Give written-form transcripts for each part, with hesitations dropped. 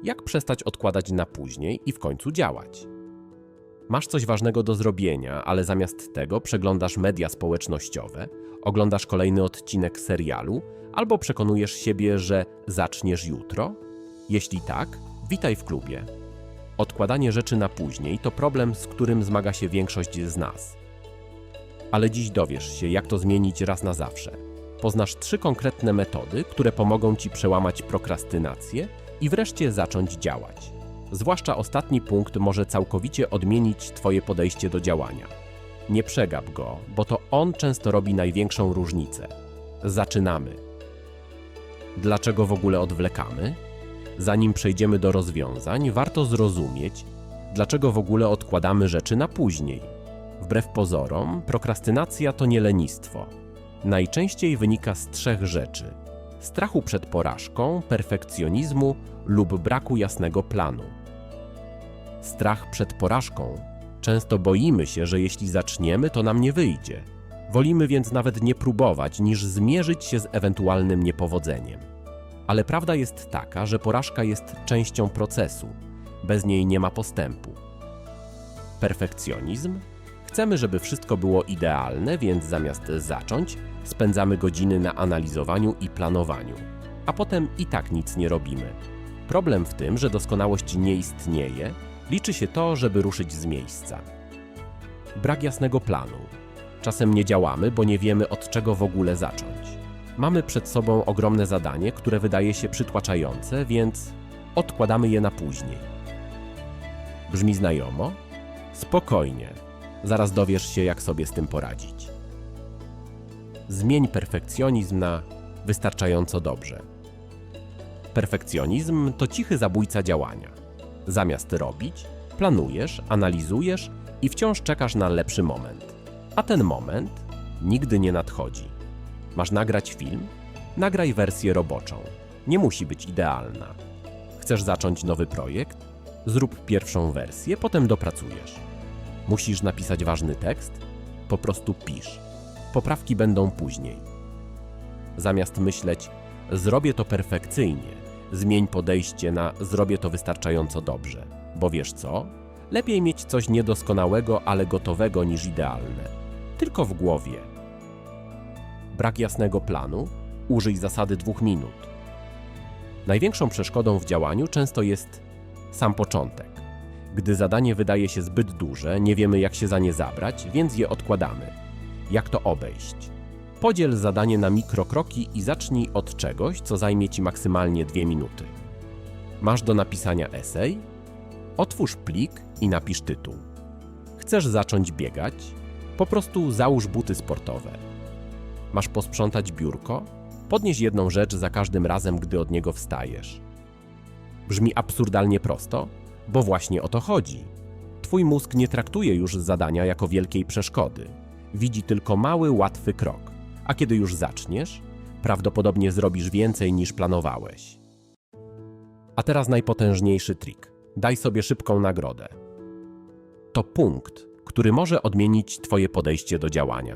Jak przestać odkładać na później i w końcu działać? Masz coś ważnego do zrobienia, ale zamiast tego przeglądasz media społecznościowe, oglądasz kolejny odcinek serialu albo przekonujesz siebie, że zaczniesz jutro? Jeśli tak, witaj w klubie. Odkładanie rzeczy na później to problem, z którym zmaga się większość z nas. Ale dziś dowiesz się, jak to zmienić raz na zawsze. Poznasz 3 konkretne metody, które pomogą Ci przełamać prokrastynację i wreszcie zacząć działać. Zwłaszcza ostatni punkt może całkowicie odmienić Twoje podejście do działania. Nie przegap go, bo to on często robi największą różnicę. Zaczynamy. Dlaczego w ogóle odwlekamy? Zanim przejdziemy do rozwiązań, warto zrozumieć, dlaczego w ogóle odkładamy rzeczy na później. Wbrew pozorom, prokrastynacja to nie lenistwo. Najczęściej wynika z 3 rzeczy: strachu przed porażką, perfekcjonizmu lub braku jasnego planu. Strach przed porażką. Często boimy się, że jeśli zaczniemy, to nam nie wyjdzie. Wolimy więc nawet nie próbować, niż zmierzyć się z ewentualnym niepowodzeniem. Ale prawda jest taka, że porażka jest częścią procesu. Bez niej nie ma postępu. Perfekcjonizm? Chcemy, żeby wszystko było idealne, więc zamiast zacząć, spędzamy godziny na analizowaniu i planowaniu. A potem i tak nic nie robimy. Problem w tym, że doskonałość nie istnieje, liczy się to, żeby ruszyć z miejsca. Brak jasnego planu. Czasem nie działamy, bo nie wiemy, od czego w ogóle zacząć. Mamy przed sobą ogromne zadanie, które wydaje się przytłaczające, więc odkładamy je na później. Brzmi znajomo? Spokojnie. Zaraz dowiesz się, jak sobie z tym poradzić. Zmień perfekcjonizm na wystarczająco dobrze. Perfekcjonizm to cichy zabójca działania. Zamiast robić, planujesz, analizujesz i wciąż czekasz na lepszy moment. A ten moment nigdy nie nadchodzi. Masz nagrać film? Nagraj wersję roboczą. Nie musi być idealna. Chcesz zacząć nowy projekt? Zrób pierwszą wersję, potem dopracujesz. Musisz napisać ważny tekst? Po prostu pisz. Poprawki będą później. Zamiast myśleć, zrobię to perfekcyjnie, zmień podejście na zrobię to wystarczająco dobrze. Bo wiesz co? Lepiej mieć coś niedoskonałego, ale gotowego niż idealne. Tylko w głowie. Brak jasnego planu? Użyj zasady 2 minut. Największą przeszkodą w działaniu często jest sam początek. Gdy zadanie wydaje się zbyt duże, nie wiemy, jak się za nie zabrać, więc je odkładamy. Jak to obejść? Podziel zadanie na mikrokroki i zacznij od czegoś, co zajmie Ci maksymalnie 2 minuty. Masz do napisania esej? Otwórz plik i napisz tytuł. Chcesz zacząć biegać? Po prostu załóż buty sportowe. Masz posprzątać biurko? Podnieś jedną rzecz za każdym razem, gdy od niego wstajesz. Brzmi absurdalnie prosto, bo właśnie o to chodzi. Twój mózg nie traktuje już zadania jako wielkiej przeszkody. Widzi tylko mały, łatwy krok. A kiedy już zaczniesz, prawdopodobnie zrobisz więcej niż planowałeś. A teraz najpotężniejszy trik. Daj sobie szybką nagrodę. To punkt, który może odmienić Twoje podejście do działania.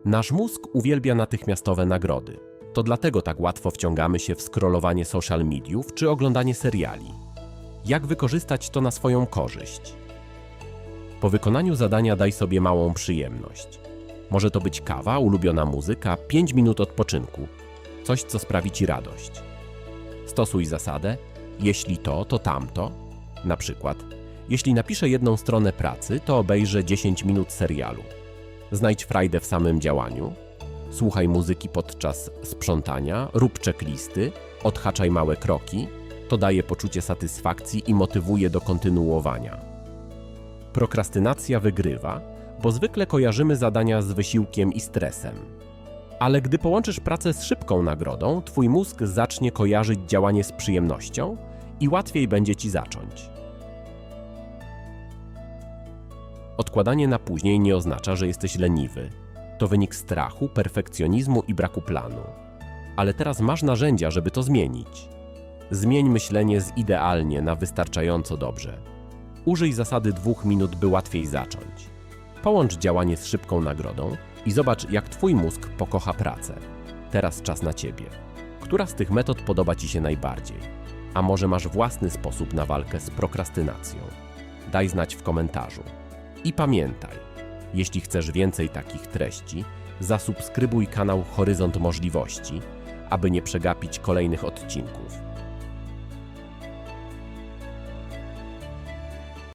Nasz mózg uwielbia natychmiastowe nagrody. To dlatego tak łatwo wciągamy się w scrollowanie social mediów czy oglądanie seriali. Jak wykorzystać to na swoją korzyść? Po wykonaniu zadania daj sobie małą przyjemność. Może to być kawa, ulubiona muzyka, 5 minut odpoczynku. Coś, co sprawi Ci radość. Stosuj zasadę, jeśli to, to tamto. Na przykład, jeśli napiszę 1 stronę pracy, to obejrzę 10 minut serialu. Znajdź frajdę w samym działaniu. Słuchaj muzyki podczas sprzątania, rób checklisty, odhaczaj małe kroki. To daje poczucie satysfakcji i motywuje do kontynuowania. Prokrastynacja wygrywa, bo zwykle kojarzymy zadania z wysiłkiem i stresem. Ale gdy połączysz pracę z szybką nagrodą, Twój mózg zacznie kojarzyć działanie z przyjemnością i łatwiej będzie Ci zacząć. Odkładanie na później nie oznacza, że jesteś leniwy. To wynik strachu, perfekcjonizmu i braku planu. Ale teraz masz narzędzia, żeby to zmienić. Zmień myślenie z idealnie na wystarczająco dobrze. Użyj zasady 2 minut, by łatwiej zacząć. Połącz działanie z szybką nagrodą i zobacz, jak Twój mózg pokocha pracę. Teraz czas na Ciebie. Która z tych metod podoba Ci się najbardziej? A może masz własny sposób na walkę z prokrastynacją? Daj znać w komentarzu. I pamiętaj, jeśli chcesz więcej takich treści, zasubskrybuj kanał Horyzont Możliwości, aby nie przegapić kolejnych odcinków.